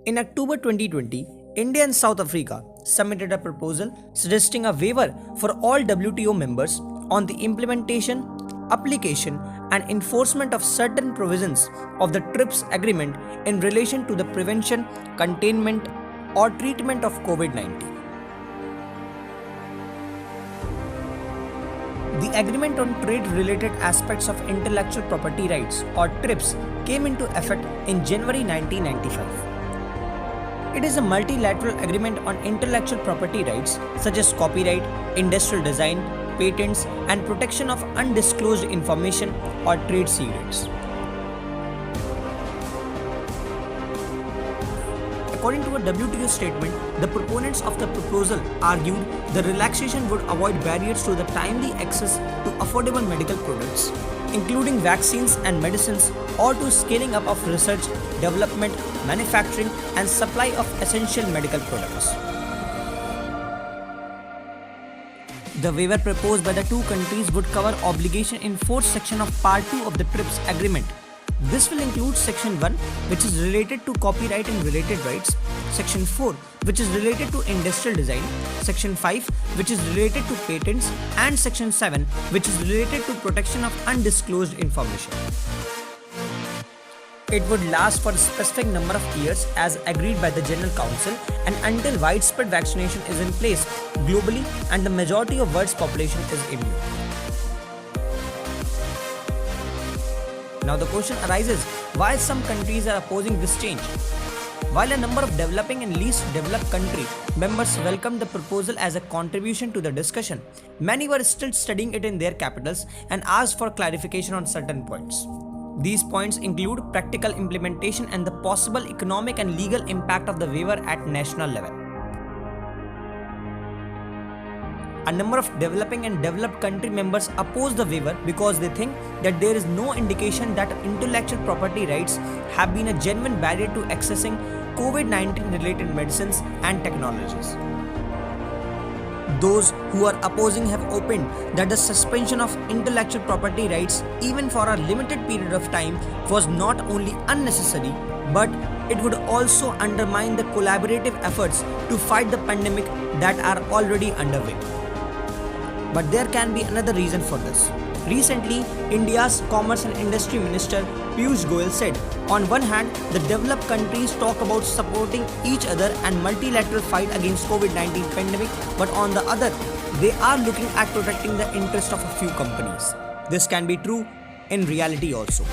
In October 2020, India and South Africa submitted a proposal suggesting a waiver for all WTO members on the implementation, application, and enforcement of certain provisions of the TRIPS agreement in relation to the prevention, containment, or treatment of COVID 19. The Agreement on Trade-Related Aspects of Intellectual Property Rights, or TRIPS, came into effect in January 1995. It is a multilateral agreement on intellectual property rights such as copyright, industrial design, patents, and protection of undisclosed information or trade secrets. According to a WTO statement, the proponents of the proposal argued the relaxation would avoid barriers to the timely access to affordable medical products, including vaccines and medicines, or to scaling up of research, development, manufacturing, and supply of essential medical products. The waiver proposed by the two countries would cover obligation in 4th section of Part 2 of the TRIPS agreement. This will include Section 1, which is related to copyright and related rights, Section 4, which is related to industrial design, Section 5, which is related to patents, and Section 7, which is related to protection of undisclosed information. It would last for a specific number of years as agreed by the General Council and until widespread vaccination is in place globally and the majority of world's population is immune. Now the question arises, why some countries are opposing this change? While a number of developing and least developed country members welcomed the proposal as a contribution to the discussion, many were still studying it in their capitals and asked for clarification on certain points. These points include practical implementation and the possible economic and legal impact of the waiver at national level. A number of developing and developed country members oppose the waiver because they think that there is no indication that intellectual property rights have been a genuine barrier to accessing COVID-19 related medicines and technologies. Those who are opposing have opened that the suspension of intellectual property rights, even for a limited period of time, was not only unnecessary, but it would also undermine the collaborative efforts to fight the pandemic that are already underway. But there can be another reason for this. Recently, India's Commerce and Industry Minister Piyush Goyal said, on one hand, the developed countries talk about supporting each other and multilateral fight against COVID-19 pandemic, but on the other, they are looking at protecting the interest of a few companies. This can be true in reality also.